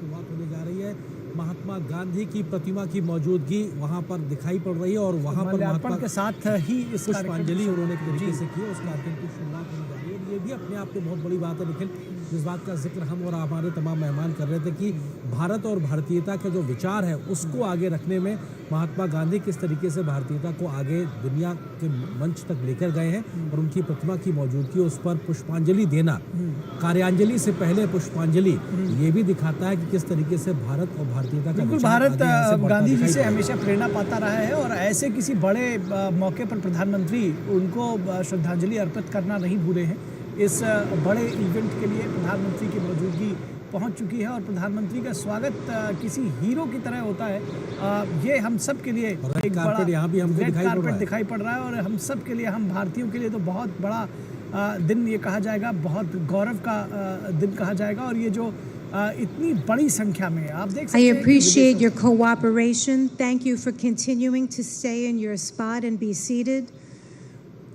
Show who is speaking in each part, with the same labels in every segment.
Speaker 1: शुरुआत होने जा रही है। महात्मा गांधी की प्रतिमा की मौजूदगी वहां पर दिखाई पड़ रही है और वहां पर महात्मा
Speaker 2: के साथ ही इस
Speaker 1: पुष्पांजलि उन्होंने एक तरीके से की, उस कार्यक्रम की शुरुआत होने जा रही है। ये भी अपने आप में बहुत बड़ी बात है। लेकिन जिस बात का जिक्र हम और हमारे तमाम मेहमान कर रहे थे कि भारत और भारतीयता के जो विचार है उसको आगे रखने में महात्मा गांधी किस तरीके से भारतीयता को आगे दुनिया के मंच तक लेकर गए हैं और उनकी प्रतिमा की मौजूदगी, उस पर पुष्पांजलि देना, कार्यांजलि से पहले पुष्पांजलि, ये भी दिखाता है कि किस तरीके से भारत और भारतीयता का
Speaker 2: बिल्कुल भारत गांधी जी से हमेशा प्रेरणा पाता रहा है और ऐसे किसी बड़े मौके पर प्रधानमंत्री उनको श्रद्धांजलि अर्पित करना नहीं भूले हैं। इस बड़े इवेंट के लिए प्रधानमंत्री की मौजूदगी पहुंच चुकी है और प्रधानमंत्री का स्वागत किसी हीरो की तरह होता है। ये हम सब के लिए एक बड़ा
Speaker 1: यहाँ भी हमको
Speaker 2: रेड कारपेट दिखाई पड़ रहा है और हम सब के लिए, हम भारतीयों के लिए तो बहुत बड़ा दिन ये कहा जाएगा, बहुत गौरव का दिन कहा जाएगा। और ये जो इतनी बड़ी संख्या में आप देख सकते
Speaker 3: हैं।
Speaker 2: I
Speaker 3: appreciate your cooperation. Thank you for continuing to stay in your spot and be seated.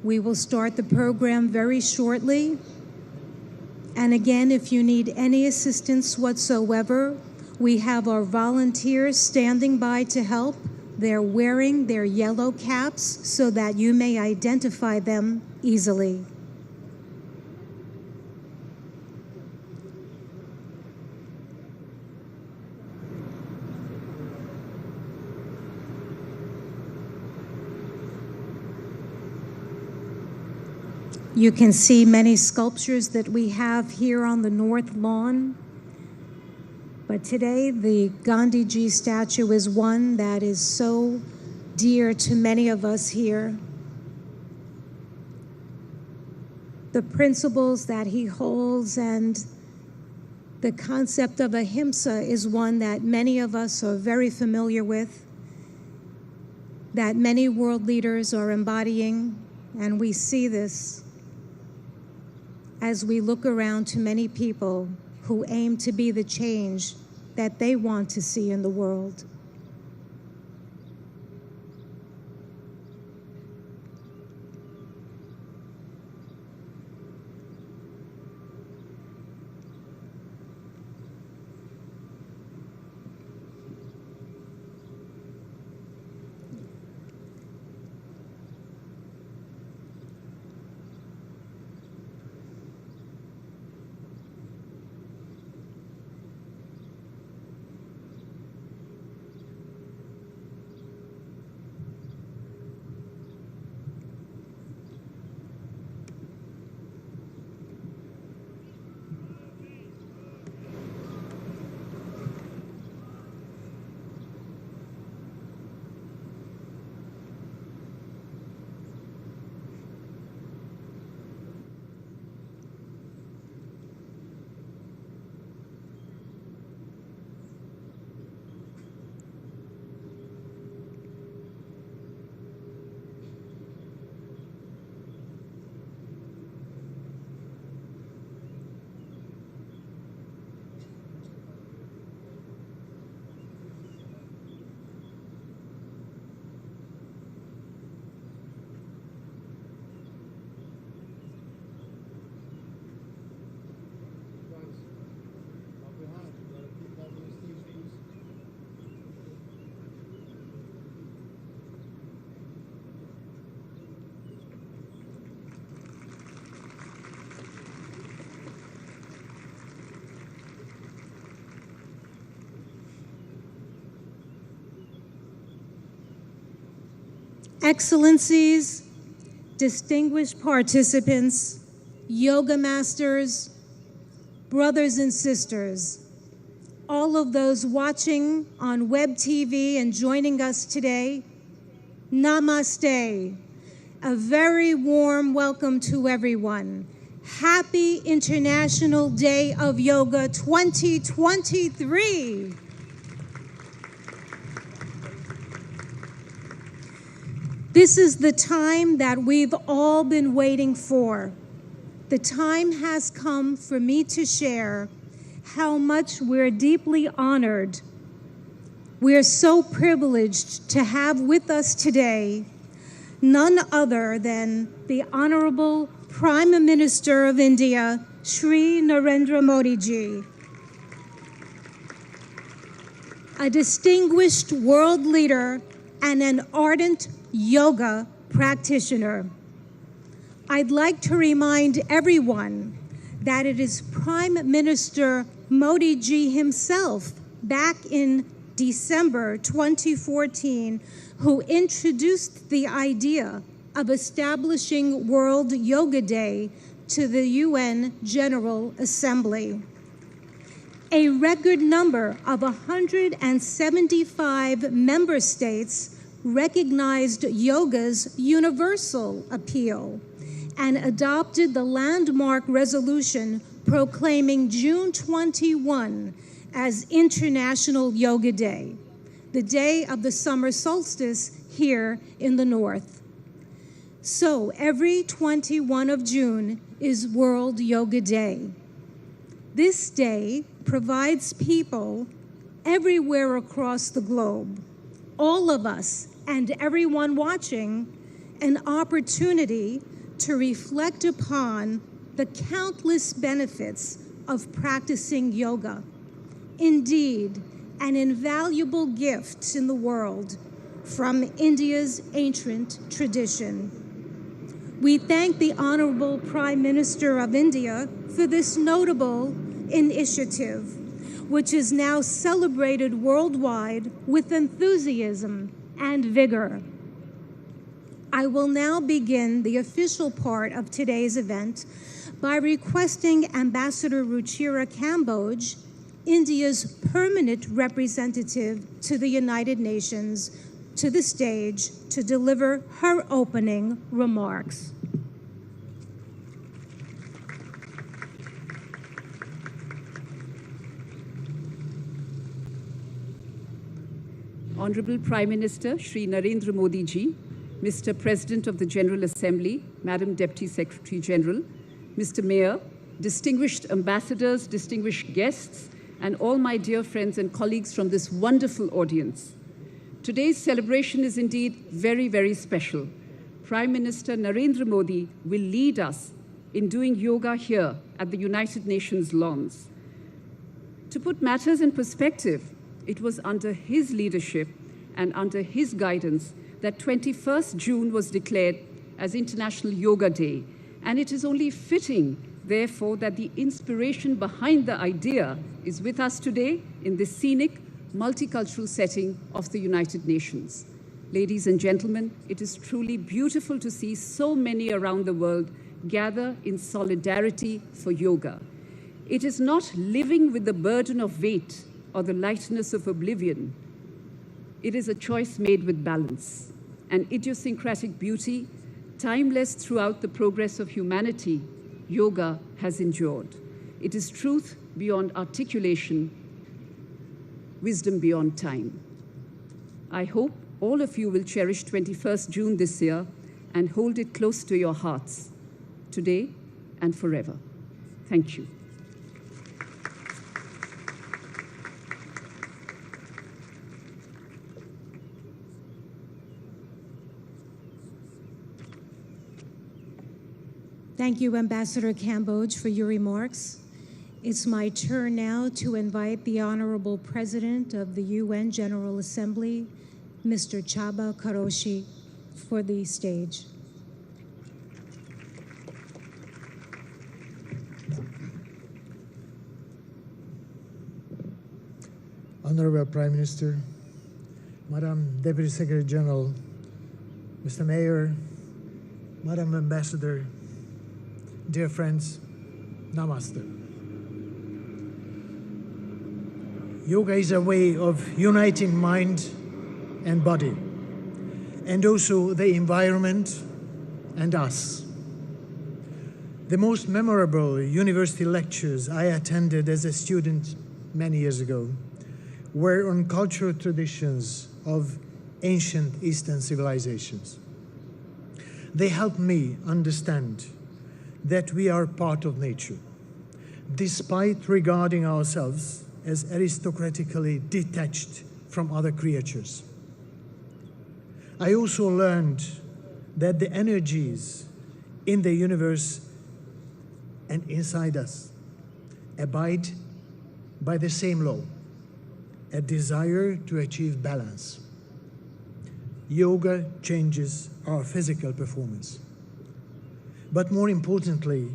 Speaker 3: We will start the program very shortly. And again, if you need any assistance whatsoever, we have our volunteers standing by to help. They're wearing their yellow caps so that you may identify them easily. You can see many sculptures that we have here on the North Lawn. But today, the Gandhi Ji statue is one that is so dear to many of us here. The principles that he holds and the concept of ahimsa is one that many of us are very familiar with, that many world leaders are embodying, and we see this as we look around to many people who aim to be the change that they want to see in the world. Excellencies, distinguished participants, yoga masters, brothers and sisters, all of those watching on web TV and joining us today, namaste. A very warm welcome to everyone. Happy International Day of Yoga 2023. This is the time that we've all been waiting for. The time has come for me to share how much we're deeply honored. We're so privileged to have with us today none other than the Honorable Prime Minister of India, Shri Narendra Modi ji. a distinguished world leader, and an ardent yoga practitioner. I'd like to remind everyone that it is Prime Minister Modi ji himself back in December 2014 who introduced the idea of establishing World Yoga Day to the UN General Assembly. A record number of 175 member states recognized yoga's universal appeal and adopted the landmark resolution proclaiming June 21 as International Yoga Day, the day of the summer solstice here in the north. So every 21 of June is World Yoga Day. This day provides people everywhere across the globe, all of us and everyone watching, an opportunity to reflect upon the countless benefits of practicing yoga. Indeed, an invaluable gift in the world from India's ancient tradition. We thank the Honorable Prime Minister of India for this notable initiative, which is now celebrated worldwide with enthusiasm and vigor. I will now begin the official part of today's event by requesting Ambassador Ruchira Kamboj, India's permanent representative to the United Nations, to the stage to deliver her opening remarks.
Speaker 4: Honorable Prime Minister Shri Narendra Modi ji, Mr. President of the General Assembly, Madam Deputy Secretary General, Mr. Mayor, distinguished ambassadors, distinguished guests, and all my dear friends and colleagues from this wonderful audience. Today's celebration is indeed very, very special. Prime Minister Narendra Modi will lead us in doing yoga here at the United Nations lawns. To put matters in perspective, it was under his leadership and under his guidance that 21st June was declared as International Yoga Day, and it is only fitting, therefore, that the inspiration behind the idea is with us today in this scenic, multicultural setting of the United Nations. Ladies and gentlemen, it is truly beautiful to see so many around the world gather in solidarity for yoga. It is not living with the burden of weight or the lightness of oblivion. It is a choice made with balance, an idiosyncratic beauty, timeless throughout the progress of humanity. Yoga has endured. It is truth beyond articulation, wisdom beyond time. I hope all of you will cherish 21st June this year and hold it close to your hearts, today and forever. Thank you.
Speaker 3: Thank you, Ambassador Kamboj, for your remarks. It's my turn now to invite the Honorable President of the UN General Assembly, Mr. Chaba Karoshi, for the stage.
Speaker 5: Honorable Prime Minister, Madam Deputy Secretary General, Mr. Mayor, Madam Ambassador, dear friends, Namaste. Yoga is a way of uniting mind and body, and also the environment and us. The most memorable university lectures I attended as a student many years ago were on cultural traditions of ancient Eastern civilizations. They helped me understand that we are part of nature, despite regarding ourselves as aristocratically detached from other creatures. I also learned that the energies in the universe and inside us abide by the same law, a desire to achieve balance. Yoga changes our physical performance. But more importantly,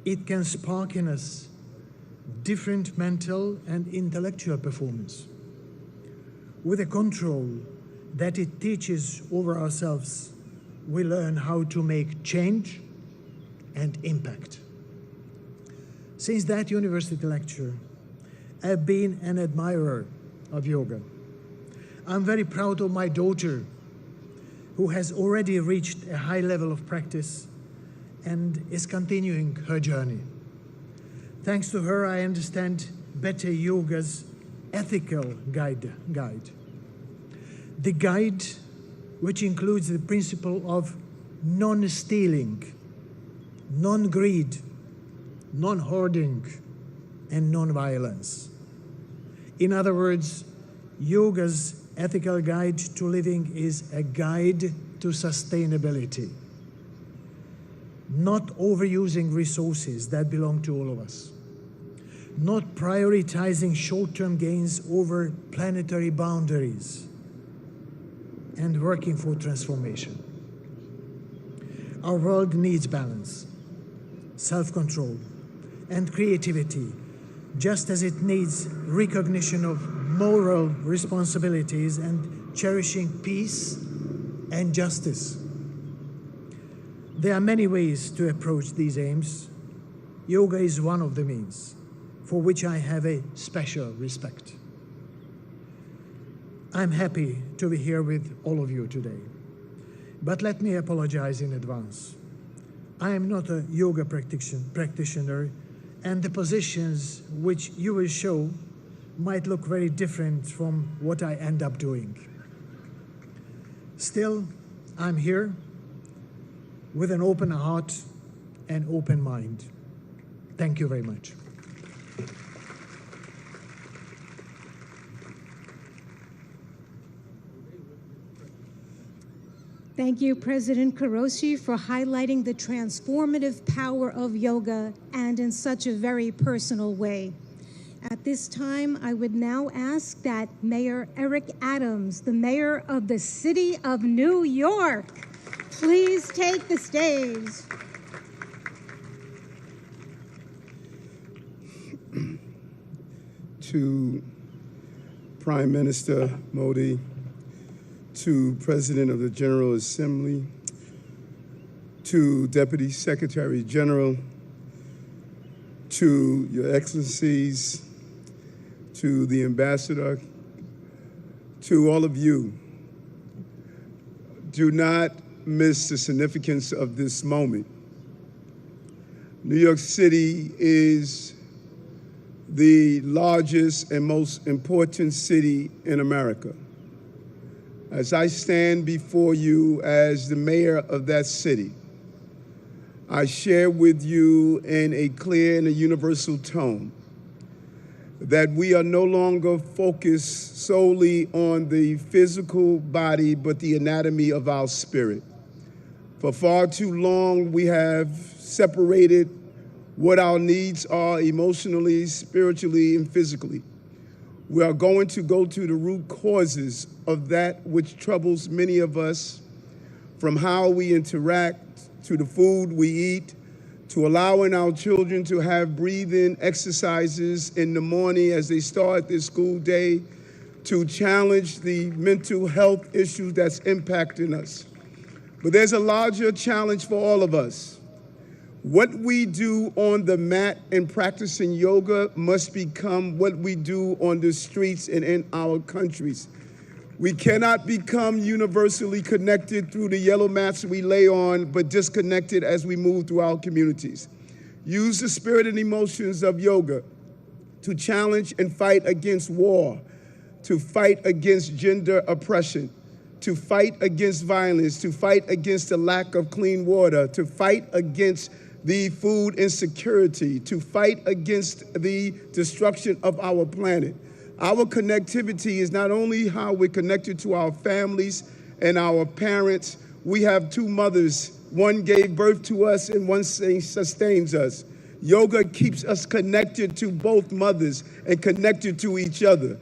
Speaker 5: it can spark in us different mental and intellectual performance. With the control that it teaches over ourselves, we learn how to make change and impact. Since that university lecture, I've been an admirer of yoga. I'm very proud of my daughter, who has already reached a high level of practice and is continuing her journey. Thanks to her, I understand better yoga's ethical guide. The guide, which includes the principle of non-stealing, non-greed, non-hoarding, and non-violence. In other words, yoga's ethical guide to living is a guide to sustainability, not overusing resources that belong to all of us, not prioritizing short-term gains over planetary boundaries, and working for transformation. Our world needs balance, self-control, and creativity, just as it needs recognition of moral responsibilities and cherishing peace and justice. There are many ways to approach these aims. Yoga is one of the means, for which I have a special respect. I'm happy to be here with all of you today, but let me apologize in advance. I am not a yoga practitioner, and the positions which you will show might look very different from what I end up doing. Still, I'm here with an open heart and open mind. Thank you very much.
Speaker 3: Thank you, President Kuroshi, for highlighting the transformative power of yoga and in such a very personal way. At this time, I would now ask that Mayor Eric Adams, the mayor of the city of New York, please take the stage.
Speaker 6: To Prime Minister Modi, to President of the General Assembly, to Deputy Secretary General, to Your Excellencies, to the Ambassador, to all of you, do not miss the significance of this moment. New York City is the largest and most important city in America. As I stand before you as the mayor of that city, I share with you in a clear and a universal tone that we are no longer focused solely on the physical body, but the anatomy of our spirit. For far too long, we have separated what our needs are emotionally, spiritually, and physically. We are going to go to the root causes of that which troubles many of us, from how we interact, to the food we eat, to allowing our children to have breathing exercises in the morning as they start their school day, to challenge the mental health issues that's impacting us. But there's a larger challenge for all of us. What we do on the mat and practicing yoga must become what we do on the streets and in our countries. We cannot become universally connected through the yellow mats we lay on, but disconnected as we move through our communities. Use the spirit and emotions of yoga to challenge and fight against war, to fight against gender oppression, to fight against violence, to fight against the lack of clean water, to fight against the food insecurity, to fight against the destruction of our planet. Our connectivity is not only how we're connected to our families and our parents. We have two mothers. One gave birth to us and one sustains us. Yoga keeps us connected to both mothers and connected to each other.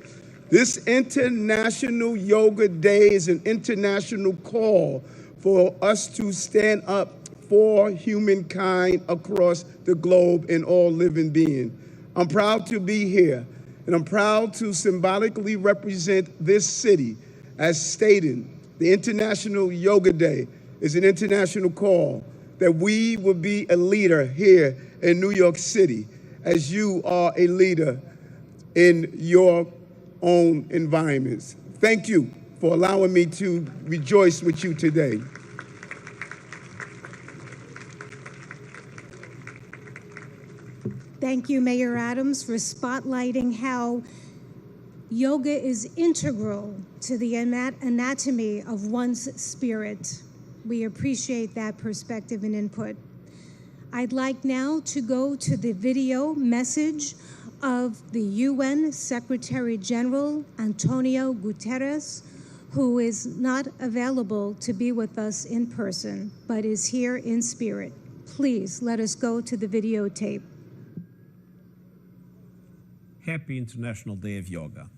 Speaker 6: This International Yoga Day is an international call for us to stand up for humankind across the globe and all living beings. I'm proud to be here, and I'm proud to symbolically represent this city as stated. The International Yoga Day is an international call that we will be a leader here in New York City, as you are a leader in your own environments. Thank you for allowing me to rejoice with you today.
Speaker 3: Thank you, Mayor Adams, for spotlighting how yoga is integral to the anatomy of one's spirit. We appreciate that perspective and input. I'd like now to go to the video message of the UN Secretary General Antonio Guterres, who is not available to be with us in person, but is here in spirit. Please let us go to the videotape.
Speaker 7: Happy International Day of Yoga.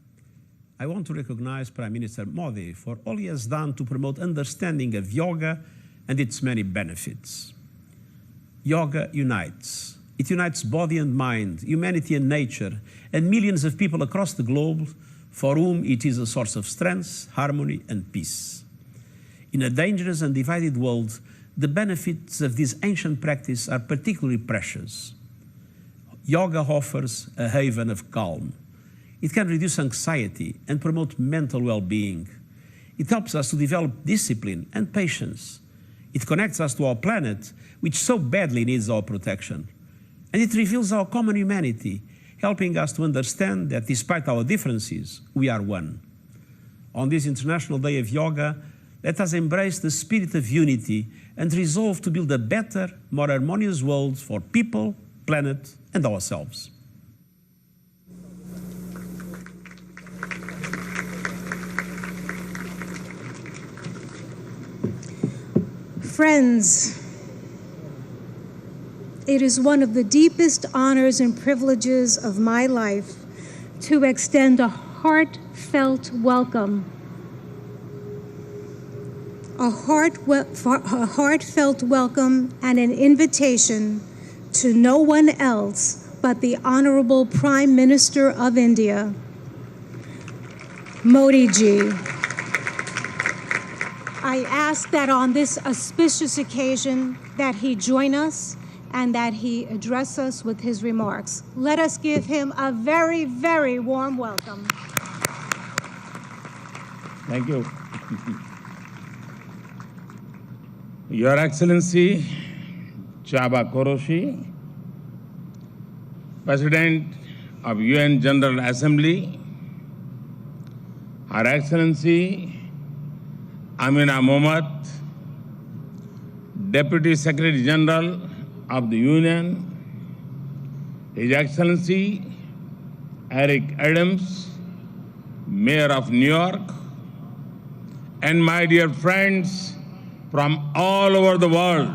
Speaker 7: I want to recognize Prime Minister Modi for all he has done to promote understanding of yoga and its many benefits. Yoga unites. It unites body and mind, humanity and nature, and millions of people across the globe for whom it is a source of strength, harmony, and peace. In a dangerous and divided world, the benefits of this ancient practice are particularly precious. Yoga offers a haven of calm. It can reduce anxiety and promote mental well-being. It helps us to develop discipline and patience. It connects us to our planet, which so badly needs our protection. And it reveals our common humanity, helping us to understand that despite our differences, we are one. On this International Day of Yoga, let us embrace the spirit of unity and resolve to build a better, more harmonious world for people, planet, and ourselves.
Speaker 3: Friends, it is one of the deepest honors and privileges of my life to extend a heartfelt welcome, a heartfelt welcome and an invitation to no one else but the Honorable Prime Minister of India, Modi ji. I ask that on this auspicious occasion that he join us and that he address us with his remarks. Let us give him a very, very warm welcome.
Speaker 8: Thank you. Your Excellency, Chaba Koroshi, President of UN General Assembly, Her Excellency Amina Mohammed, Deputy Secretary General of the Union, His Excellency Eric Adams, Mayor of New York, and my dear friends from all over the world.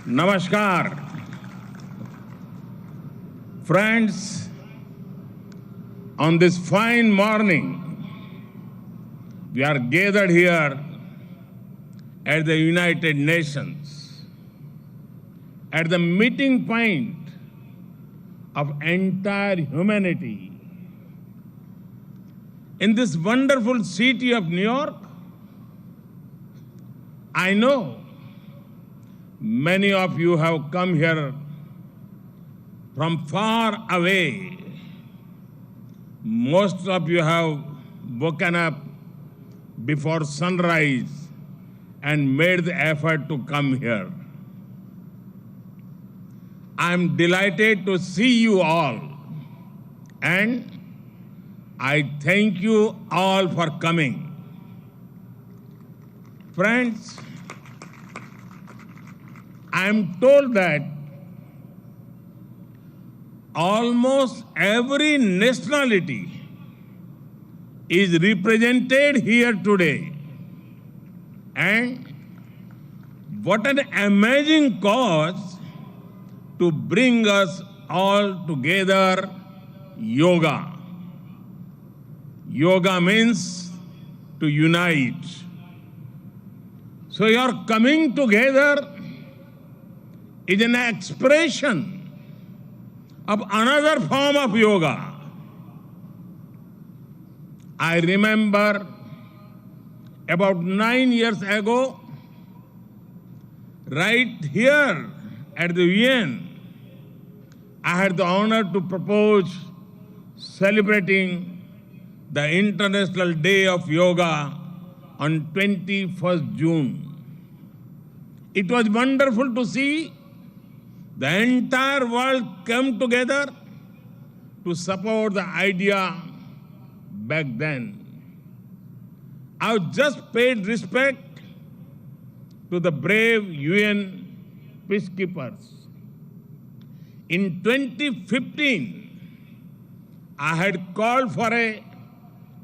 Speaker 8: Namaskar. Friends, on this fine morning, we are gathered here at the United Nations, at the meeting point of entire humanity. In this wonderful city of New York, I know many of you have come here from far away. Most of you have woken up before sunrise and made the effort to come here. I'm delighted to see you all, and I thank you all for coming. Friends, I'm told that almost every nationality is represented here today. And what an amazing cause to bring us all together yoga. Yoga means to unite. So your coming together is an expression of another form of yoga. I remember about 9 years ago, right here at the UN, I had the honor to propose celebrating the International Day of Yoga on 21st June. It was wonderful to see the entire world come together to support the idea back then. I just paid respect to the brave UN peacekeepers. In 2015, I had called for a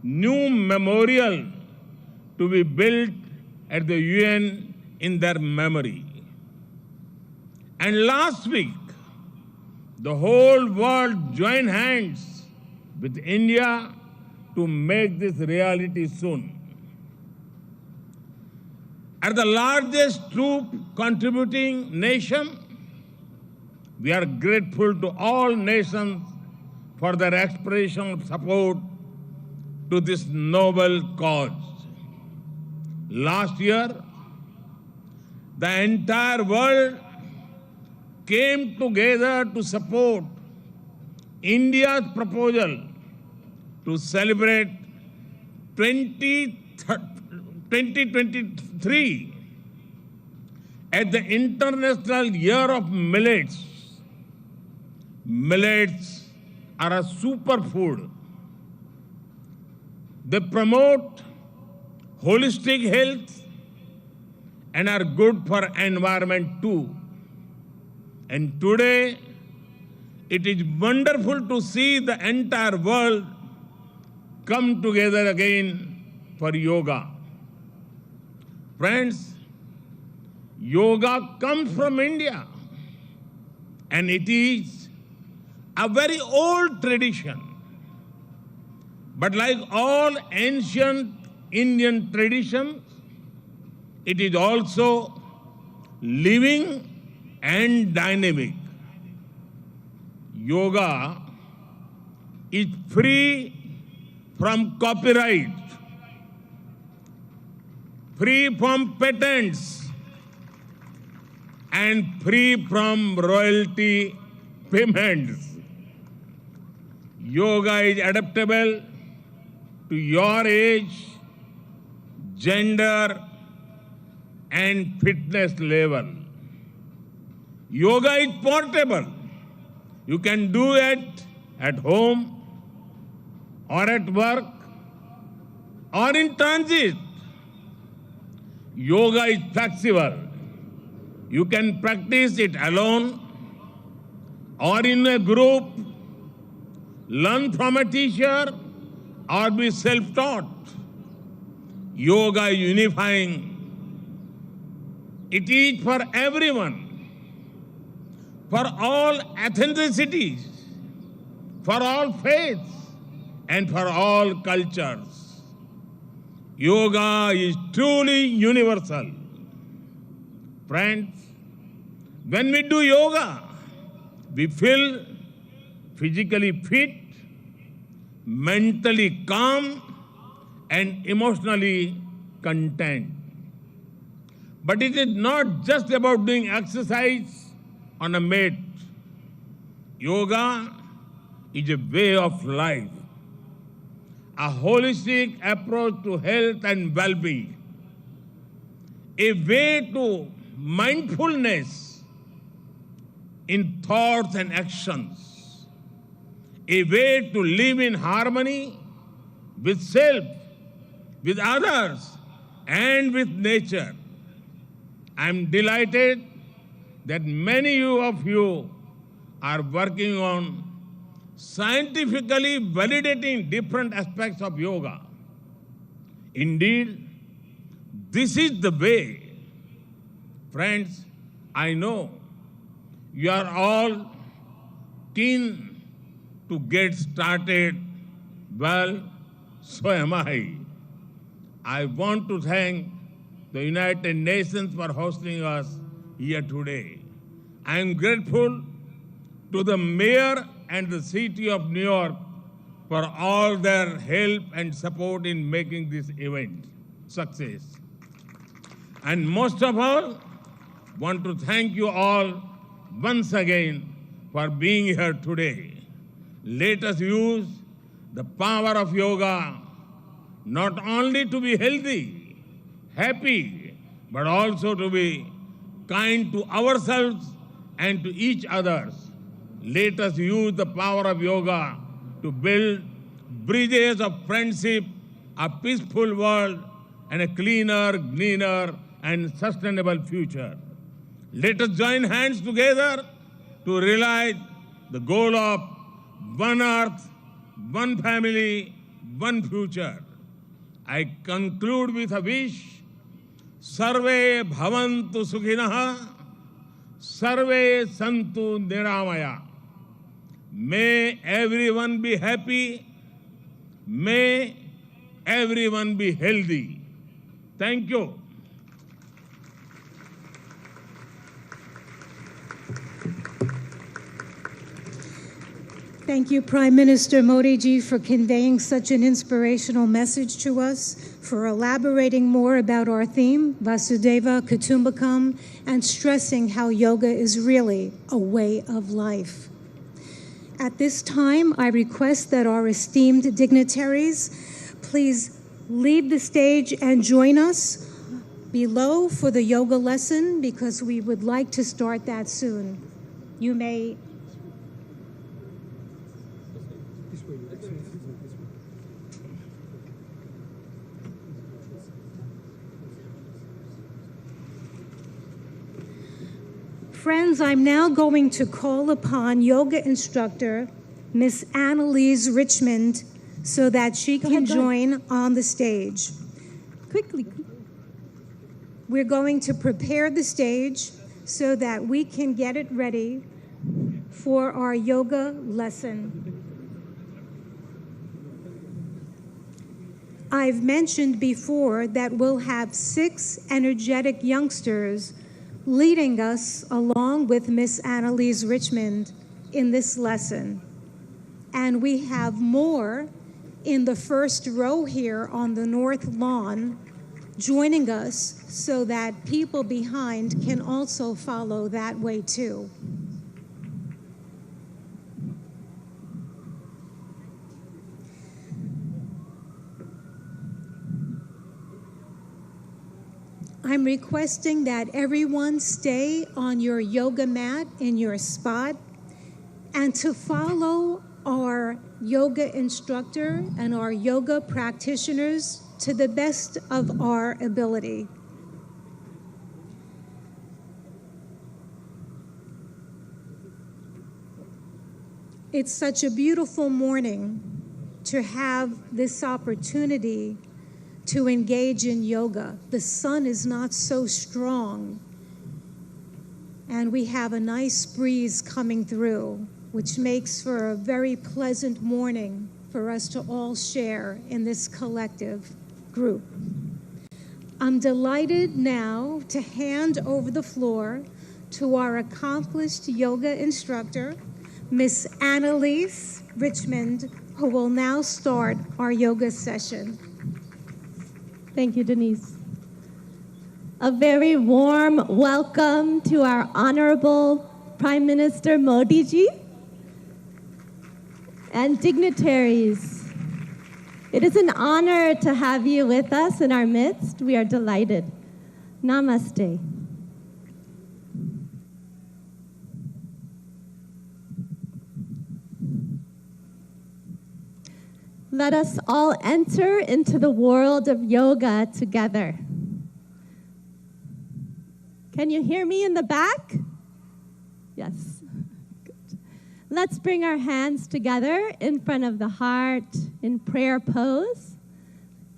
Speaker 8: new memorial to be built at the UN in their memory. And last week, the whole world joined hands with India to make this reality soon. As the largest troop contributing nation, we are grateful to all nations for their expression of support to this noble cause. Last year, the entire world came together to support India's proposal to celebrate 2023 as the International Year of Millets. Millets are a superfood. They promote holistic health and are good for environment too. And today, it is wonderful to see the entire world come together again for yoga. Friends, yoga comes from India, and it is a very old tradition. But like all ancient Indian traditions, it is also living and dynamic. Yoga is free from copyright, free from patents, and free from royalty payments. Yoga is adaptable to your age, gender, and fitness level. Yoga is portable. You can do it at home or at work or in transit. Yoga is flexible. You can practice it alone or in a group, learn from a teacher, or be self-taught. Yoga is unifying. It is for everyone, for all ethnicities, for all faiths, and for all cultures. Yoga is truly universal. Friends, when we do yoga, we feel physically fit, mentally calm, and emotionally content. But it is not just about doing exercise on a mat. Yoga is a way of life, a holistic approach to health and well-being, a way to mindfulness in thoughts and actions, a way to live in harmony with self, with others, and with nature. I am delighted that many of you are working on scientifically validating different aspects of yoga. Indeed, this is the way. Friends, I know you are all keen to get started, well, so am I. I want to thank the United Nations for hosting us here today. I am grateful to the mayor and the city of New York for all their help and support in making this event success. And most of all, want to thank you all once again for being here today. Let us use the power of yoga not only to be healthy, happy, but also to be kind to ourselves and to each other. Let us use the power of yoga to build bridges of friendship, a peaceful world, and a cleaner, greener, and sustainable future. Let us join hands together to realize the goal of one earth, one family, one future. I conclude with a wish. Sarve bhavantu sukhinah, sarve santu niramaya. May everyone be happy. May everyone be healthy. Thank you.
Speaker 3: Thank you, Prime Minister Modi ji, for conveying such an inspirational message to us, for elaborating more about our theme, Vasudhaiva Kutumbakam, and stressing how yoga is really a way of life. At this time, I request that our esteemed dignitaries please leave the stage and join us below for the yoga lesson, because we would like to start that soon. You may. Friends, I'm now going to call upon yoga instructor Miss Annalise Richmond so that she can join on the stage.
Speaker 9: Quickly.
Speaker 3: We're going to prepare the stage so that we can get it ready for our yoga lesson. I've mentioned before that we'll have 6 energetic youngsters leading us along with Miss Annalise Richmond in this lesson. And we have more in the first row here on the north lawn joining us so that people behind can also follow that way too. I'm requesting that everyone stay on your yoga mat in your spot and to follow our yoga instructor and our yoga practitioners to the best of our ability. It's such a beautiful morning to have this opportunity to engage in yoga. The sun is not so strong, and we have a nice breeze coming through, which makes for a very pleasant morning for us to all share in this collective group. I'm delighted now to hand over the floor to our accomplished yoga instructor, Miss Annalise Richmond, who will now start our yoga session.
Speaker 9: Thank you, Denise. A very warm welcome to our Honorable Prime Minister Modi ji and dignitaries. It is an honor to have you with us in our midst. We are delighted. Namaste. Let us all enter into the world of yoga together. Can you hear me in the back? Yes. Good. Let's bring our hands together in front of the heart in prayer pose.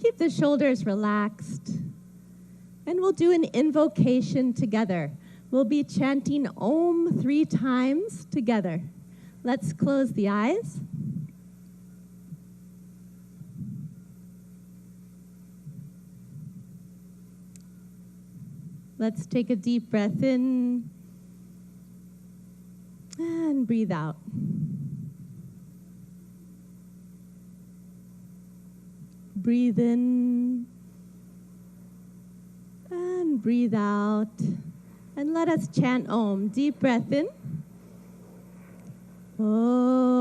Speaker 9: Keep the shoulders relaxed. And we'll do an invocation together. We'll be chanting Om 3 times together. Let's close the eyes. Let's take a deep breath in and breathe out. Breathe in and breathe out. And let us chant Om. Deep breath in. Om.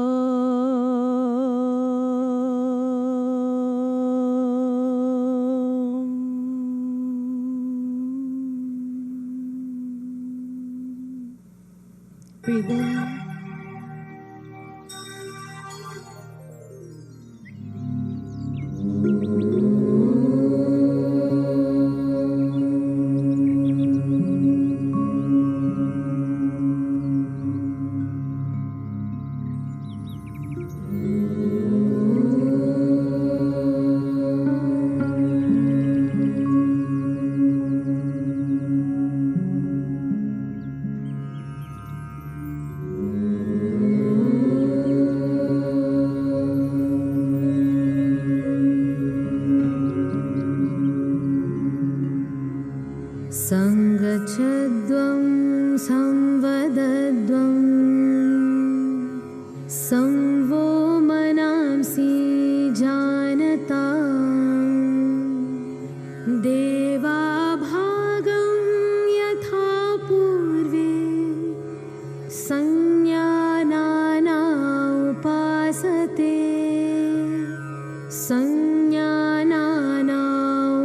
Speaker 9: Breathe in.
Speaker 10: Sangachadvam samvadadvam samvo manamsi janatam deva bhagam yatha purve sanyanana upasate sanyanana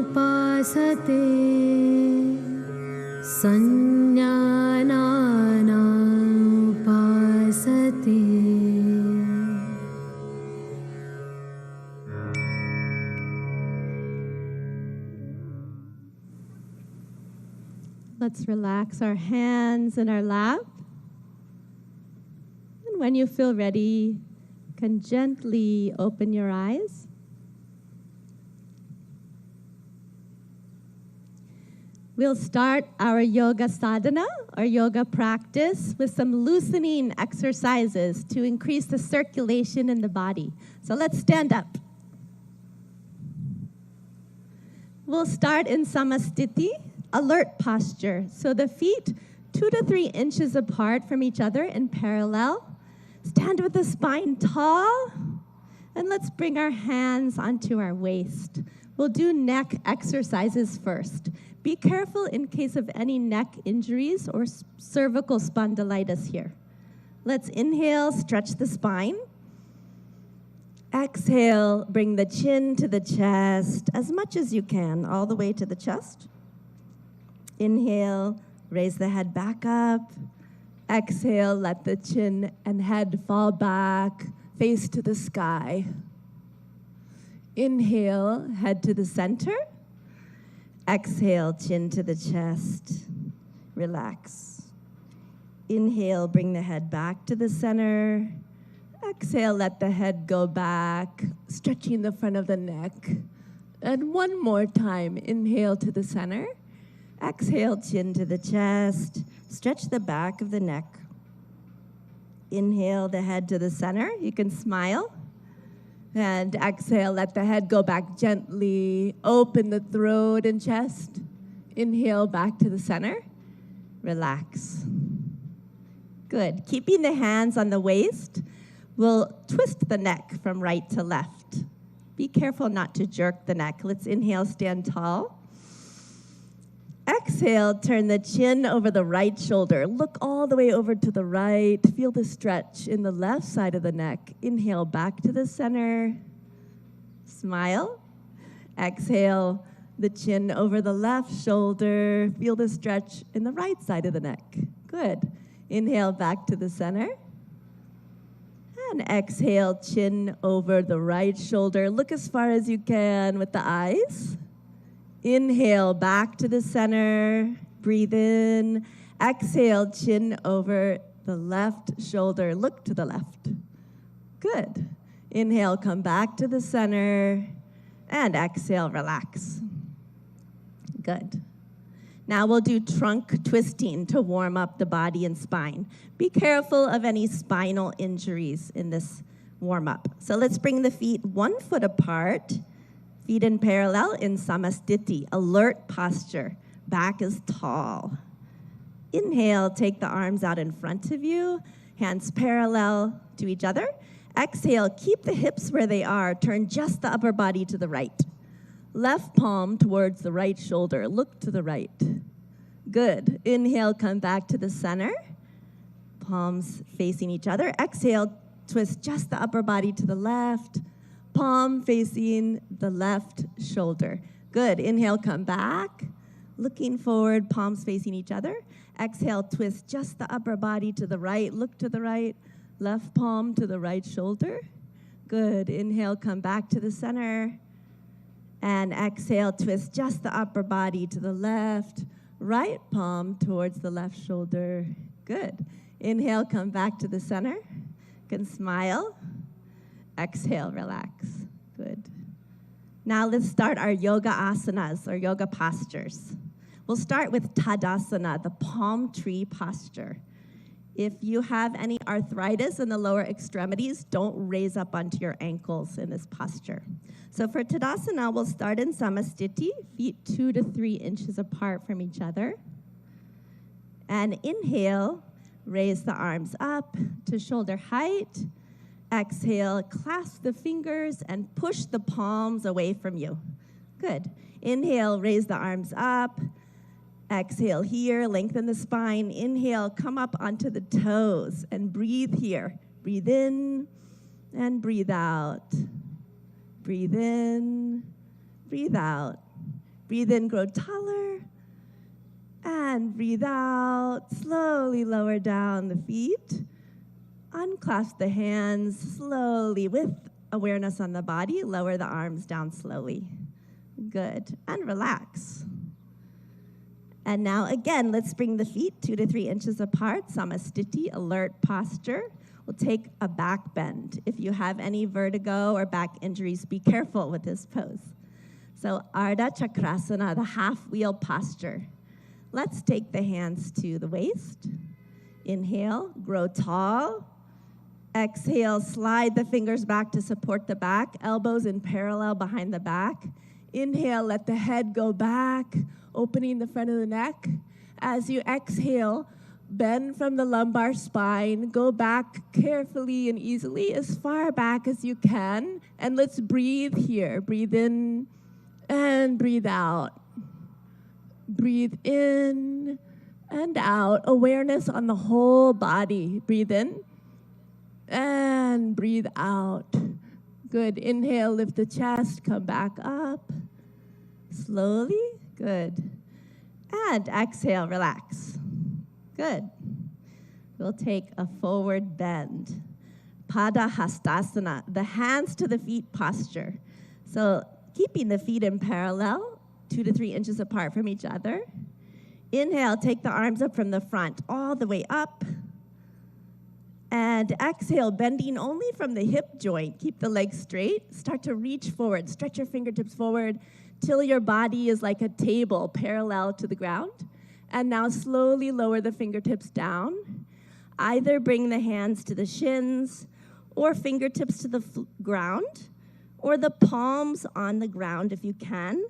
Speaker 10: upasate Sanyanana upasate.
Speaker 9: Let's relax our hands in our lap. And when you feel ready, you can gently open your eyes. We'll start our yoga sadhana, or yoga practice, with some loosening exercises to increase the circulation in the body. So let's stand up. We'll start in samastiti, alert posture. So the feet 2 to 3 inches apart from each other in parallel. Stand with the spine tall, and let's bring our hands onto our waist. We'll do neck exercises first. Be careful in case of any neck injuries or cervical spondylitis here. Let's inhale, stretch the spine. Exhale, bring the chin to the chest as much as you can, all the way to the chest. Inhale, raise the head back up. Exhale, let the chin and head fall back, face to the sky. Inhale, head to the center. Exhale, chin to the chest. Relax. Inhale, bring the head back to the center. Exhale, let the head go back, stretching the front of the neck. And one more time, inhale to the center. Exhale, chin to the chest. Stretch the back of the neck. Inhale the head to the center. You can smile. And exhale, let the head go back gently. Open the throat and chest. Inhale back to the center. Relax. Good. Keeping the hands on the waist, we'll twist the neck from right to left. Be careful not to jerk the neck. Let's inhale, stand tall. Exhale, turn the chin over the right shoulder. Look all the way over to the right. Feel the stretch in the left side of the neck. Inhale back to the center. Smile. Exhale, the chin over the left shoulder. Feel the stretch in the right side of the neck. Good. Inhale back to the center. And exhale, chin over the right shoulder. Look as far as you can with the eyes. Inhale, back to the center. Breathe in. Exhale, chin over the left shoulder. Look to the left. Good. Inhale, come back to the center. And exhale, relax. Good. Now we'll do trunk twisting to warm up the body and spine. Be careful of any spinal injuries in this warm-up. So let's bring the feet 1 foot apart. Feet in parallel in samastiti, alert posture.
Speaker 11: back is tall. Inhale, take the arms out in front of you, hands parallel to each other. Exhale, keep the hips where they are. Turn just the upper body to the right. Left palm towards the right shoulder. Look to the right. Good. Inhale, come back to the center. Palms facing each other. Exhale, twist just the upper body to the left. Palm facing the left shoulder. Good. Inhale, come back. Looking forward, palms facing each other. Exhale, twist just the upper body to the right. Look to the right. Left palm to the right shoulder. Good. Inhale, come back to the center. And exhale, twist just the upper body to the left. Right palm towards the left shoulder. Good. Inhale, come back to the center. You can smile. Exhale, relax. Good. Now let's start our yoga asanas, or yoga postures. We'll start with Tadasana, the palm tree posture. If you have any arthritis in the lower extremities, don't raise up onto your ankles in this posture. So for Tadasana, we'll start in Samastiti, feet 2 to 3 inches apart from each other. And inhale, raise the arms up to shoulder height. Exhale, clasp the fingers and push the palms away from you. Good. Inhale, raise the arms up. Exhale here, lengthen the spine. Inhale, come up onto the toes and breathe here. Breathe in and breathe out. Breathe in, breathe out. Breathe in, grow taller. And breathe out, slowly lower down the feet. Unclasp the hands slowly with awareness on the body. Lower the arms down slowly. Good. And relax. And now again, let's bring the feet 2 to 3 inches apart. Samastiti, alert posture. We'll take a back bend. If you have any vertigo or back injuries, be careful with this pose. So Ardha Chakrasana, the half wheel posture. Let's take the hands to the waist. Inhale, grow tall. Exhale, slide the fingers back to support the back, elbows in parallel behind the back. Inhale, let the head go back, opening the front of the neck. As you exhale, bend from the lumbar spine, go back carefully and easily as far back as you can. And let's breathe here. Breathe in and breathe out. Breathe in and out. Awareness on the whole body. Breathe in and breathe out. Good. Inhale, lift the chest, come back up. Slowly. Good. And exhale, relax. Good. We'll take a forward bend. Padahastasana, the hands to the feet posture. So keeping the feet in parallel, 2 to 3 inches apart from each other. Inhale, take the arms up from the front, all the way up. And exhale, bending only from the hip joint. Keep the legs straight. Start to reach forward. Stretch your fingertips forward till your body is like a table parallel to the ground. And now slowly lower the fingertips down. Either bring the hands to the shins or fingertips to the ground, or the palms on the ground if you can.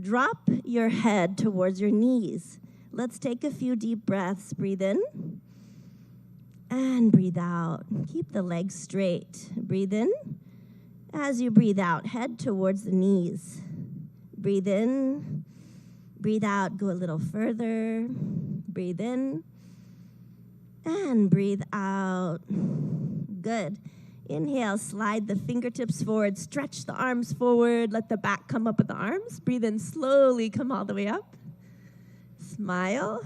Speaker 11: Drop your head towards your knees. Let's take a few deep breaths. Breathe in and breathe out. Keep the legs straight. Breathe in. As you breathe out, head towards the knees. Breathe in. Breathe out. Go a little further. Breathe in. And breathe out. Good. Inhale, slide the fingertips forward. Stretch the arms forward. Let the back come up with the arms. Breathe in slowly. Come all the way up. Smile.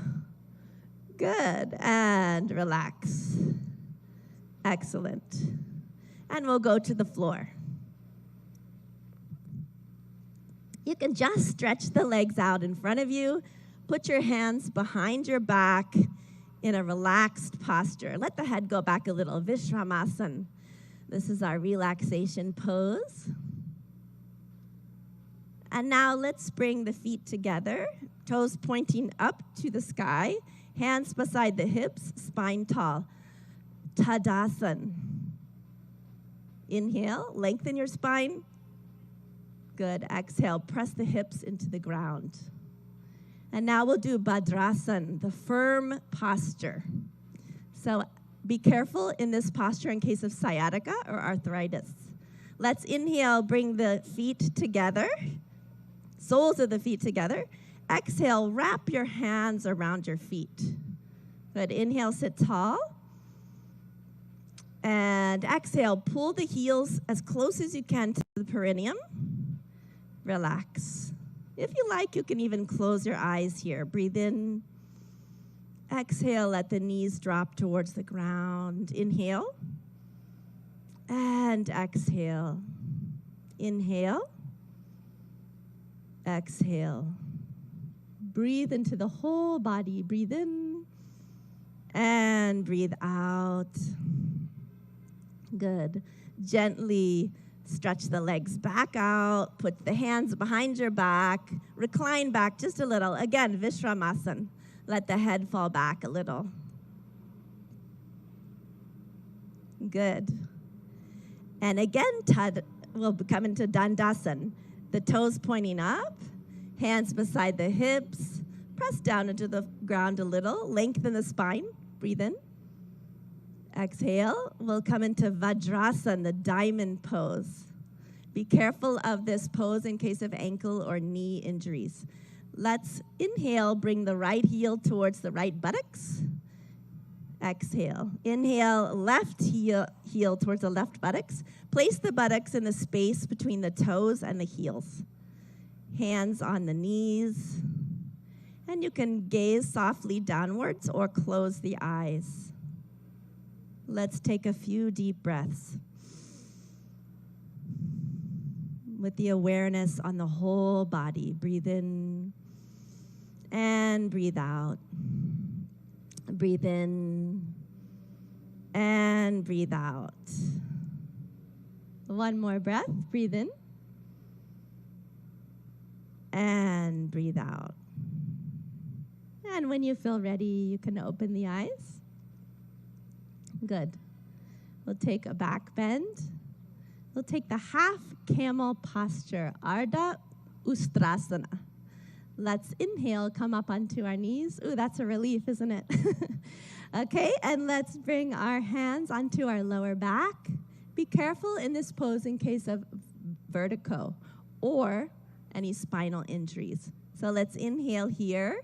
Speaker 11: Good. And relax. Excellent. And we'll go to the floor. You can just stretch the legs out in front of you. Put your hands behind your back in a relaxed posture. Let the head go back a little. Vishramasana. This is our relaxation pose. And now let's bring the feet together. Toes pointing up to the sky. Hands beside the hips, spine tall. Tadasana. Inhale, lengthen your spine. Good. Exhale, press the hips into the ground. And now we'll do Bhadrasana, the firm posture. So be careful in this posture in case of sciatica or arthritis. Let's inhale, bring the feet together, soles of the feet together. Exhale, wrap your hands around your feet. Good, inhale, sit tall. And exhale, pull the heels as close as you can to the perineum. Relax. If you like, you can even close your eyes here. Breathe in. Exhale, let the knees drop towards the ground. Inhale. And exhale. Inhale. Exhale. Breathe into the whole body. Breathe in. And breathe out. Good. Gently stretch the legs back out. Put the hands behind your back. Recline back just a little. Again, Vishramasana. Let the head fall back a little. Good. And again, we'll come into Dandasana. The toes pointing up, hands beside the hips. Press down into the ground a little. Lengthen the spine. Breathe in. Exhale. We'll come into Vajrasana, the diamond pose. Be careful of this pose in case of ankle or knee injuries. Let's inhale, bring the right heel towards the right buttocks. Exhale. Inhale, left heel towards the left buttocks. Place the buttocks in the space between the toes and the heels. Hands on the knees. And you can gaze softly downwards or close the eyes. Let's take a few deep breaths with the awareness on the whole body. Breathe in and breathe out. Breathe in and breathe out. One more breath. Breathe in and breathe out. And when you feel ready, you can open the eyes. Good. We'll take a back bend. We'll take the half camel posture, Ardha Ustrasana. Let's inhale, come up onto our knees. Ooh, that's a relief, isn't it? Okay, and let's bring our hands onto our lower back. Be careful in this pose in case of vertigo or any spinal injuries. So let's inhale here.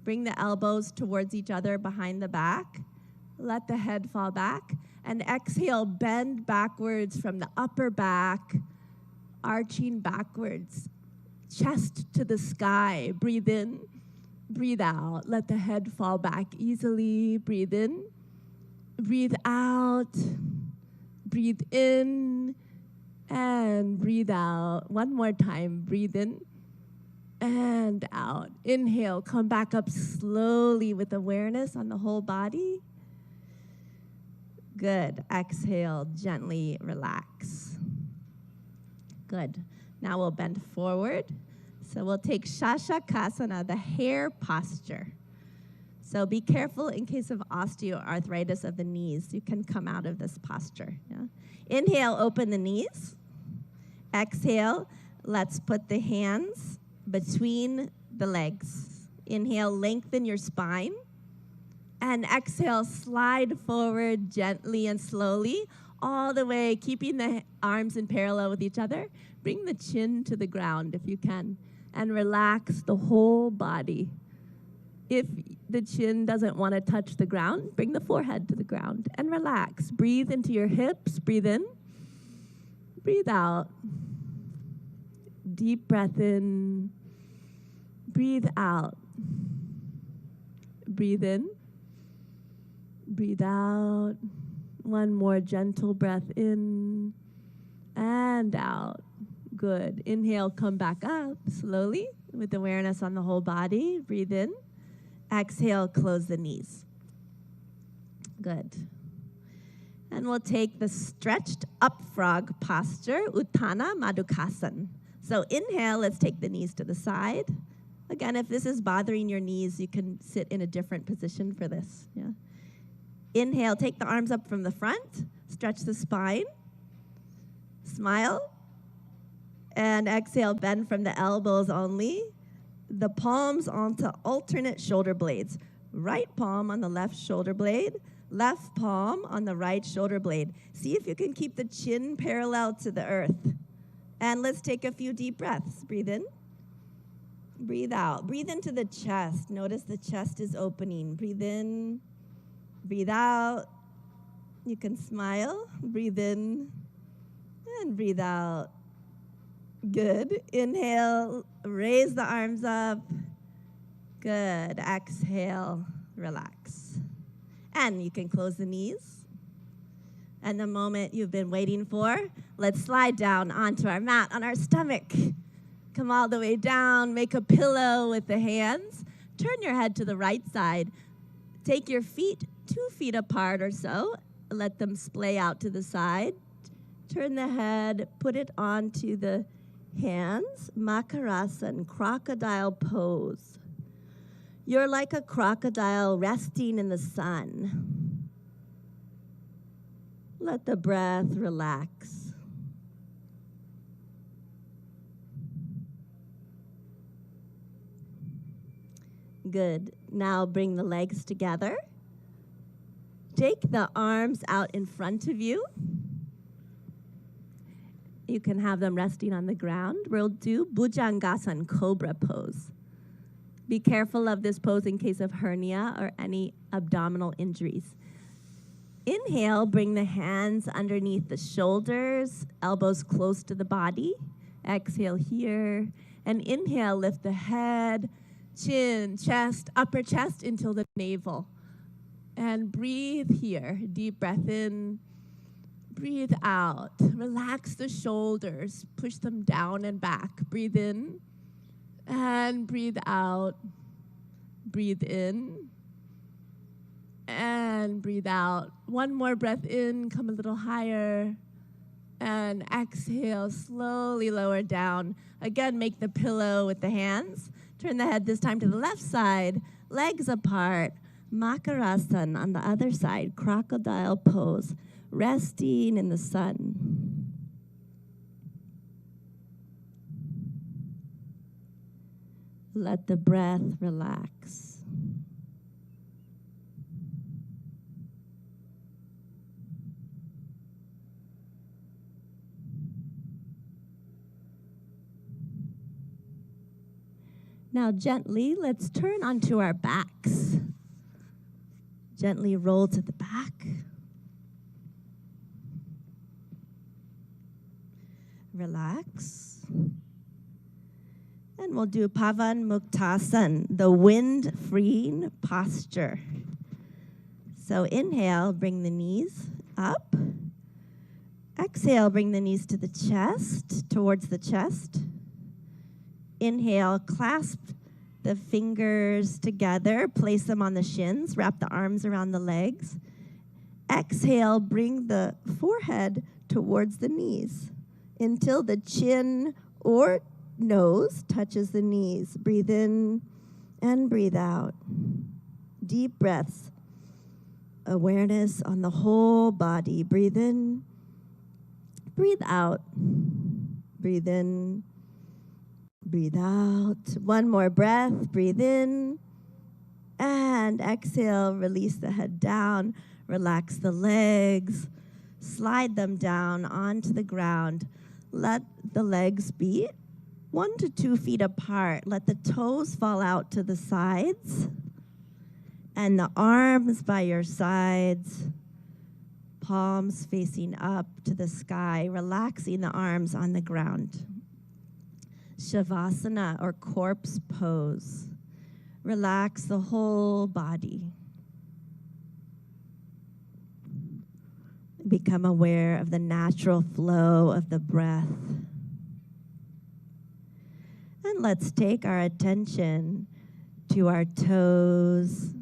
Speaker 11: Bring the elbows towards each other behind the back. Let the head fall back. And exhale, bend backwards from the upper back, arching backwards, chest to the sky. Breathe in, breathe out. Let the head fall back easily. Breathe in, breathe out. Breathe in and breathe out. One more time. Breathe in and out. Inhale, come back up slowly with awareness on the whole body. Good. Exhale, gently relax. Good. Now we'll bend forward. So we'll take Shashakasana, the hare posture. So be careful in case of osteoarthritis of the knees. You can come out of this posture. Yeah? Inhale, open the knees. Exhale, let's put the hands between the legs. Inhale, lengthen your spine. And exhale, slide forward gently and slowly, all the way, keeping the arms in parallel with each other. Bring the chin to the ground if you can, and relax the whole body. If the chin doesn't want to touch the ground, bring the forehead to the ground and relax. Breathe into your hips. Breathe in. Breathe out. Deep breath in. Breathe out. Breathe in. Breathe out. One more gentle breath in and out. Good. Inhale, come back up slowly with awareness on the whole body. Breathe in. Exhale, close the knees. Good. And we'll take the stretched up frog posture, Uttana Madhukasana. So inhale, let's take the knees to the side. Again, if this is bothering your knees, you can sit in a different position for this. Yeah. Inhale, take the arms up from the front, stretch the spine, smile, and exhale, bend from the elbows only, the palms onto alternate shoulder blades. Right palm on the left shoulder blade, left palm on the right shoulder blade. See if you can keep the chin parallel to the earth. And let's take a few deep breaths. Breathe in. Breathe out. Breathe into the chest. Notice the chest is opening. Breathe in. Breathe out. You can smile. Breathe in. And breathe out. Good. Inhale. Raise the arms up. Good. Exhale. Relax. And you can close the knees. And the moment you've been waiting for, let's slide down onto our mat on our stomach. Come all the way down. Make a pillow with the hands. Turn your head to the right side. Take your feet 2 feet apart or so. Let them splay out to the side. Turn the head. Put it onto the hands. Makarasana, crocodile pose. You're like a crocodile resting in the sun. Let the breath relax. Good. Now bring the legs together. Take the arms out in front of you. You can have them resting on the ground. We'll do Bhujangasana, cobra pose. Be careful of this pose in case of hernia or any abdominal injuries. Inhale, bring the hands underneath the shoulders, elbows close to the body. Exhale here. And inhale, lift the head, chin, chest, upper chest until the navel. And breathe here. Deep breath in. Breathe out. Relax the shoulders. Push them down and back. Breathe in. And breathe out. Breathe in. And breathe out. One more breath in. Come a little higher. And exhale. Slowly lower down. Again, make the pillow with the hands. Turn the head this time to the left side. Legs apart. Makarasana on the other side. Crocodile pose. Resting in the sun. Let the breath relax. Now gently, let's turn onto our backs. Gently roll to the back. Relax. And we'll do Pavan Muktasana, the wind-freeing posture. So inhale, bring the knees up. Exhale, bring the knees to the chest, towards the chest. Inhale, clasp the fingers together, place them on the shins, wrap the arms around the legs. Exhale, bring the forehead towards the knees until the chin or nose touches the knees. Breathe in and breathe out. Deep breaths. Awareness on the whole body. Breathe in. Breathe out. Breathe in. Breathe out. One more breath. Breathe in. And exhale. Release the head down. Relax the legs. Slide them down onto the ground. Let the legs be 1 to 2 feet apart. Let the toes fall out to the sides. And the arms by your sides. Palms facing up to the sky. Relaxing the arms on the ground. Shavasana or corpse pose. Relax the whole body. Become aware of the natural flow of the breath. And let's take our attention to our toes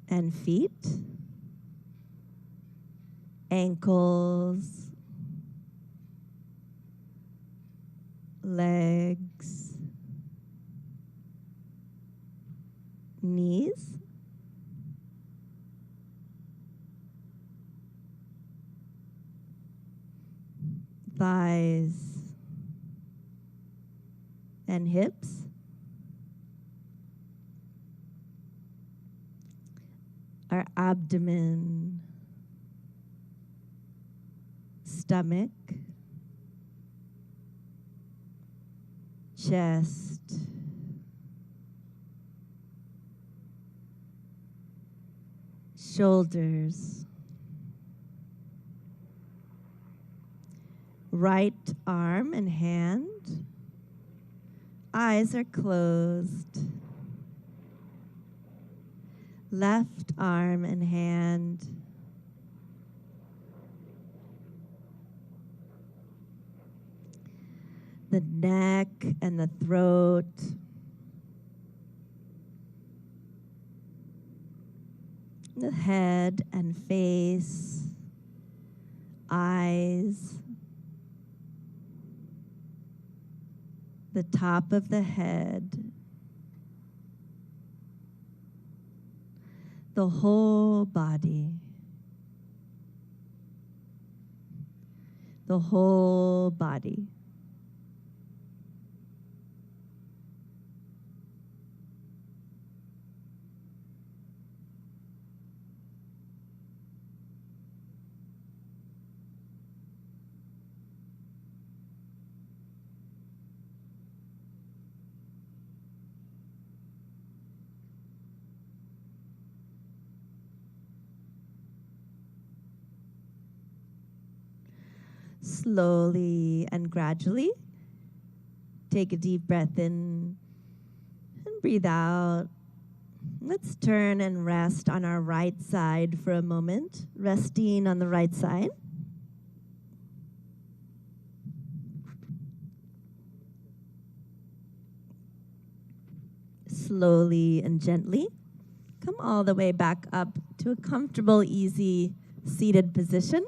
Speaker 11: and feet, ankles, legs, knees, thighs, and hips, our abdomen, stomach, chest, shoulders, right arm and hand. Eyes are closed. Left arm and hand. The neck and the throat. The head and face. Eyes. The top of the head. The whole body. The whole body. Slowly and gradually, take a deep breath in and breathe out. Let's turn and rest on our right side for a moment, resting on the right side. Slowly and gently, come all the way back up to a comfortable, easy seated position.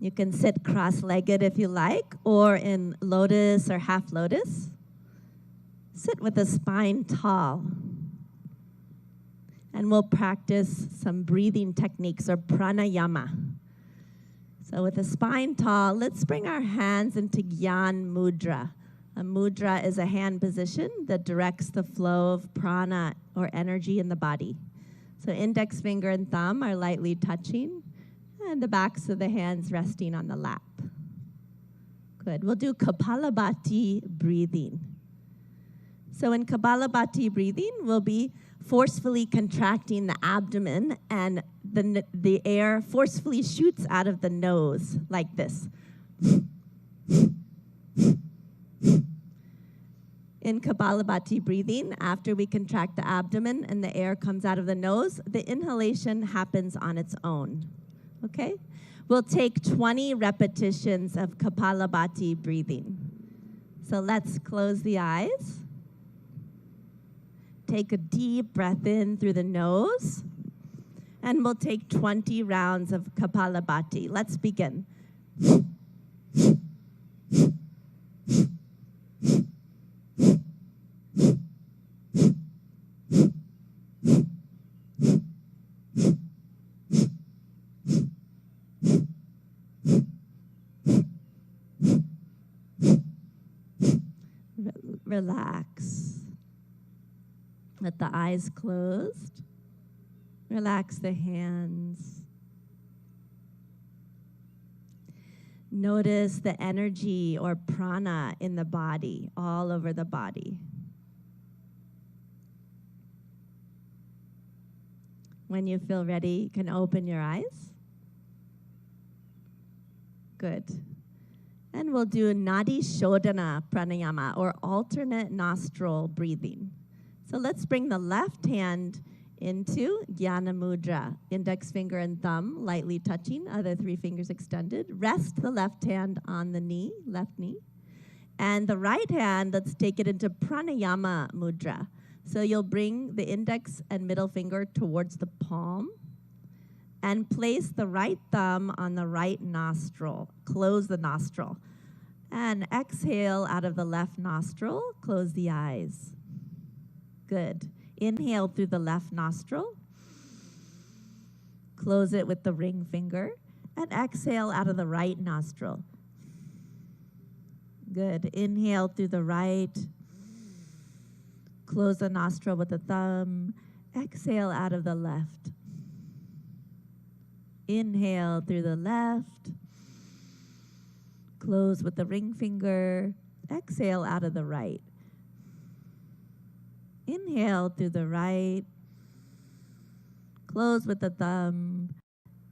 Speaker 11: You can sit cross-legged if you like, or in lotus or half lotus. Sit with the spine tall. And we'll practice some breathing techniques or pranayama. So with the spine tall, let's bring our hands into Gyan Mudra. A mudra is a hand position that directs the flow of prana or energy in the body. So index finger and thumb are lightly touching, and the backs of the hands resting on the lap. Good. We'll do Kapalabhati breathing. So in Kapalabhati breathing, we'll be forcefully contracting the abdomen, and the air forcefully shoots out of the nose like this. In Kapalabhati breathing, after we contract the abdomen and the air comes out of the nose, the inhalation happens on its own. Okay? We'll take 20 repetitions of Kapalabhati breathing. So let's close the eyes. Take a deep breath in through the nose. And we'll take 20 rounds of Kapalabhati. Let's begin. Relax. Let the eyes closed. Relax the hands. Notice the energy or prana in the body, all over the body. When you feel ready, you can open your eyes. Good. And we'll do Nadi Shodhana Pranayama, or alternate nostril breathing. So let's bring the left hand into Jnana Mudra. Index finger and thumb lightly touching, other 3 fingers extended. Rest the left hand on the knee, left knee. And the right hand, let's take it into Pranayama Mudra. So you'll bring the index and middle finger towards the palm and place the right thumb on the right nostril. Close the nostril. And exhale out of the left nostril. Close the eyes. Good. Inhale through the left nostril. Close it with the ring finger. And exhale out of the right nostril. Good. Inhale through the right. Close the nostril with the thumb. Exhale out of the left. Inhale through the left. Close with the ring finger. Exhale out of the right. Inhale through the right. Close with the thumb.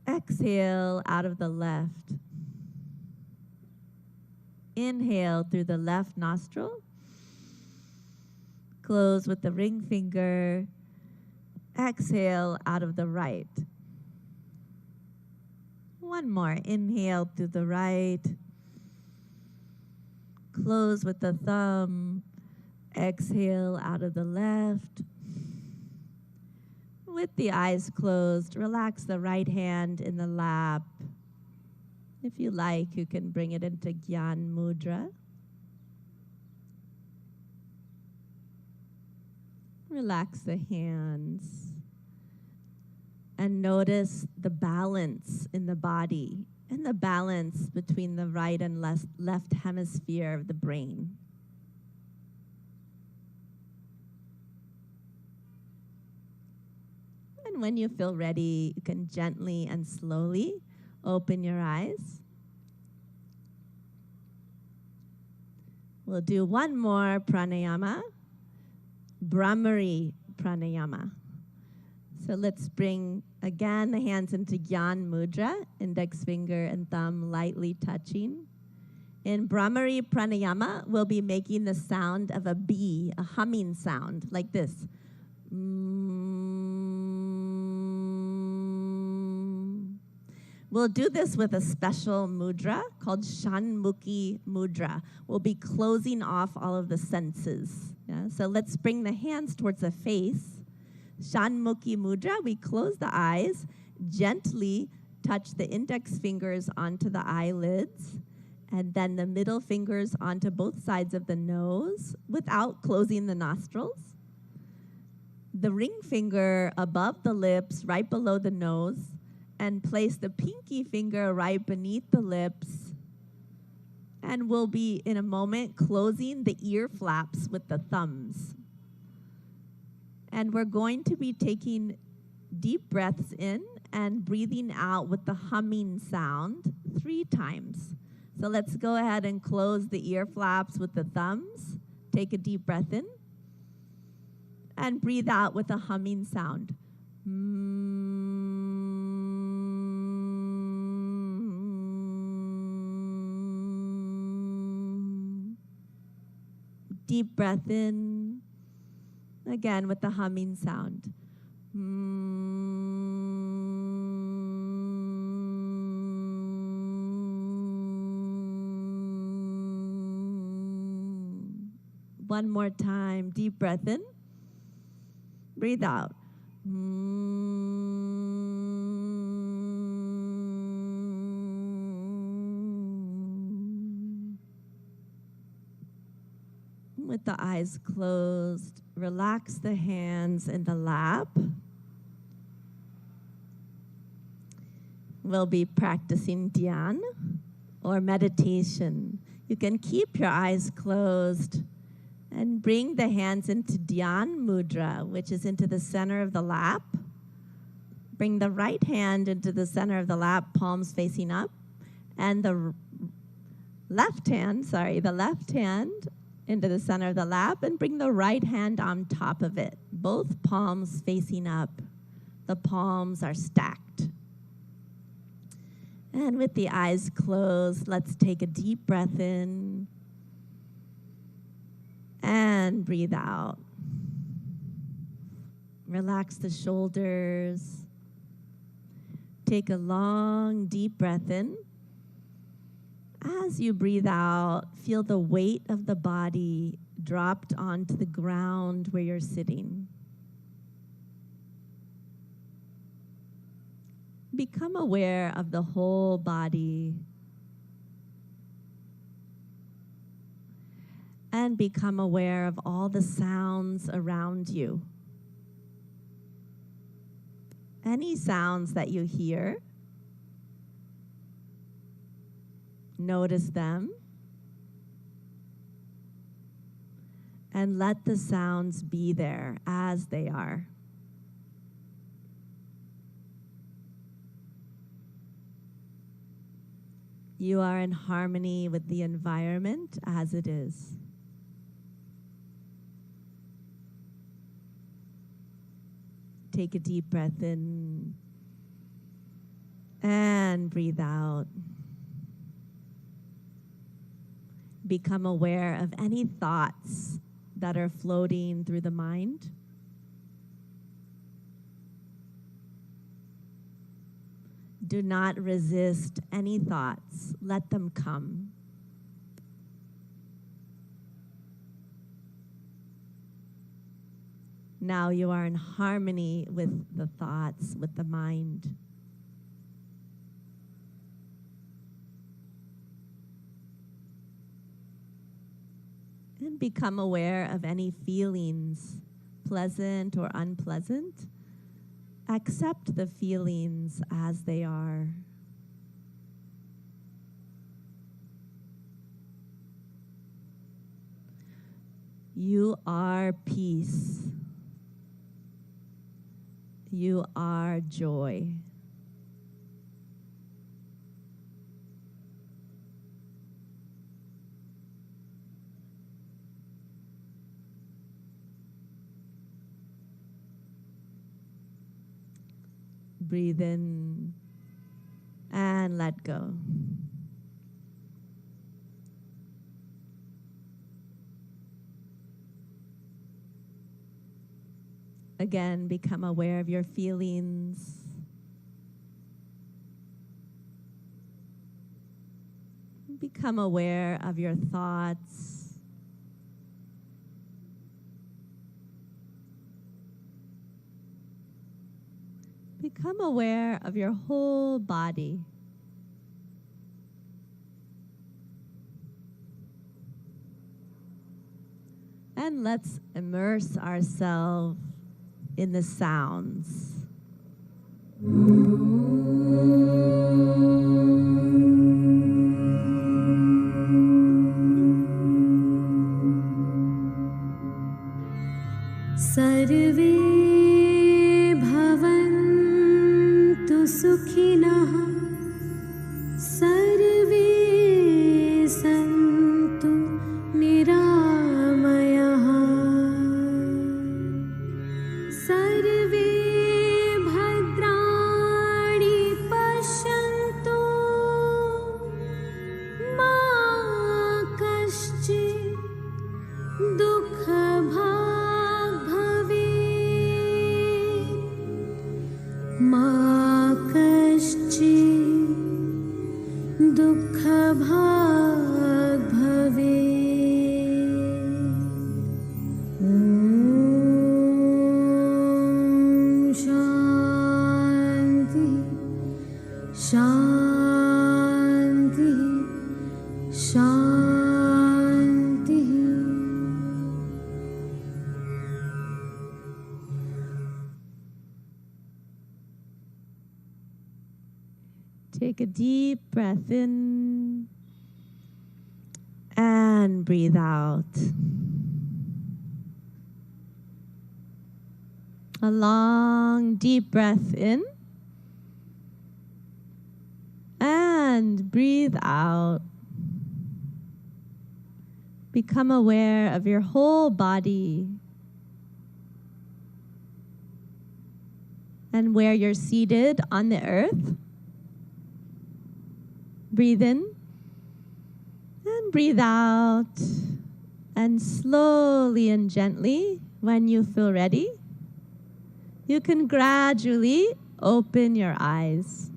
Speaker 11: Exhale out of the left. Inhale through the left nostril. Close with the ring finger. Exhale out of the right. One more. Inhale through the right. Close with the thumb. Exhale out of the left. With the eyes closed, relax the right hand in the lap. If you like, you can bring it into Gyan Mudra. Relax the hands. And notice the balance in the body and the balance between the right and left hemisphere of the brain. And when you feel ready, you can gently and slowly open your eyes. We'll do one more pranayama, Brahmari pranayama. So let's bring, again, the hands into Gyan Mudra, index finger and thumb lightly touching. In Brahmari pranayama, we'll be making the sound of a bee, a humming sound, like this. We'll do this with a special mudra called Shanmukhi mudra. We'll be closing off all of the senses. Yeah? So let's bring the hands towards the face. Shanmukhi mudra, we close the eyes, gently touch the index fingers onto the eyelids, and then the middle fingers onto both sides of the nose without closing the nostrils. The ring finger above the lips, right below the nose, and place the pinky finger right beneath the lips. And we'll be, in a moment, closing the ear flaps with the thumbs. And we're going to be taking deep breaths in and breathing out with the humming sound 3 times. So let's go ahead and close the ear flaps with the thumbs. Take a deep breath in. And breathe out with a humming sound. Deep breath in. Again with the humming sound. One more time. Deep breath in. Breathe out. With the eyes closed, relax the hands in the lap. We'll be practicing dhyan or meditation. You can keep your eyes closed and bring the hands into dhyan mudra, which is into the center of the lap. Bring the right hand into the center of the lap, palms facing up, and the left hand into the center of the lap, and bring the right hand on top of it, both palms facing up. The palms are stacked. And with the eyes closed, let's take a deep breath in and breathe out. Relax the shoulders. Take a long, deep breath in. As you breathe out, feel the weight of the body dropped onto the ground where you're sitting. Become aware of the whole body and become aware of all the sounds around you. Any sounds that you hear, notice them and let the sounds be there as they are. You are in harmony with the environment as it is. Take a deep breath in and breathe out. Become aware of any thoughts that are floating through the mind. Do not resist any thoughts. Let them come. Now you are in harmony with the thoughts, with the mind. And become aware of any feelings, pleasant or unpleasant. Accept the feelings as they are. You are peace. You are joy. Breathe in and let go. Again, become aware of your feelings. Become aware of your thoughts. Become aware of your whole body. And let's immerse ourselves in the sounds.
Speaker 10: सर्वे भवन्तु सुखिनः सर्वे सन्तु निरामयाः सर्वे भद्राणि पश्यन्तु मा कश्चित् दुःखभाग् भवेत् मा कश्चित् दुःखभाग् भवेत्। ॐ शान्ति शान्ति शान्तिः।
Speaker 11: Take a deep breath in and breathe out. A long, deep breath in and breathe out. Become aware of your whole body and where you're seated on the earth. Breathe in and breathe out. And slowly and gently, when you feel ready, you can gradually open your eyes.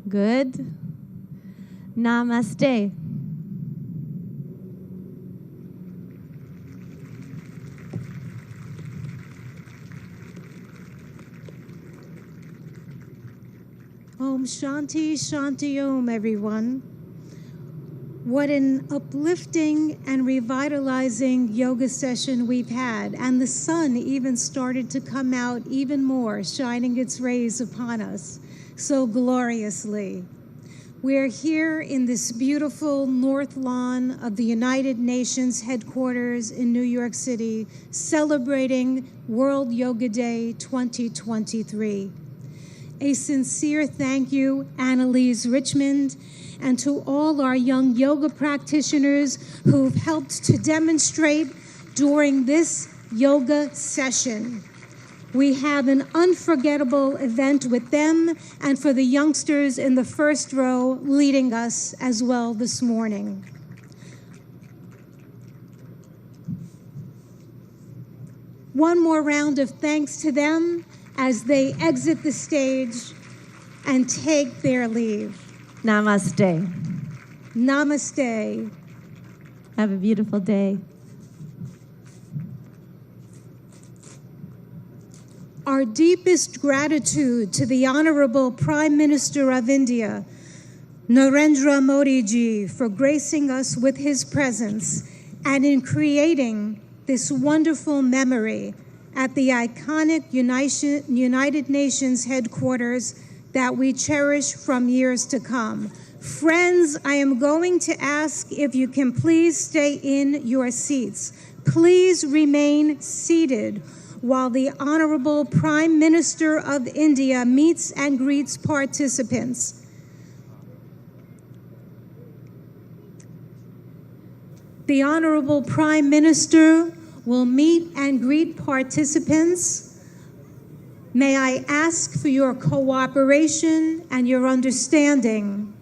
Speaker 11: Good. Namaste.
Speaker 3: Om Shanti Shanti Om, everyone. What an uplifting and revitalizing yoga session we've had. And the sun even started to come out even more, shining its rays upon us so gloriously. We're here in this beautiful North Lawn of the United Nations headquarters in New York City, celebrating World Yoga Day 2023. A sincere thank you, Annalise Richmond, and to all our young yoga practitioners who've helped to demonstrate during this yoga session. We have an unforgettable event with them and for the youngsters in the first row leading us as well this morning. One more round of thanks to them as they exit the stage and take their leave.
Speaker 11: Namaste.
Speaker 3: Namaste.
Speaker 11: Have a beautiful day.
Speaker 3: Our deepest gratitude to the Honorable Prime Minister of India, Narendra Modi ji, for gracing us with his presence and in creating this wonderful memory at the iconic United Nations headquarters that we cherish from years to come. Friends, I am going to ask if you can please stay in your seats. Please remain seated while the Honorable Prime Minister of India meets and greets participants. The Honorable Prime Minister will meet and greet participants. May I ask for your cooperation and your understanding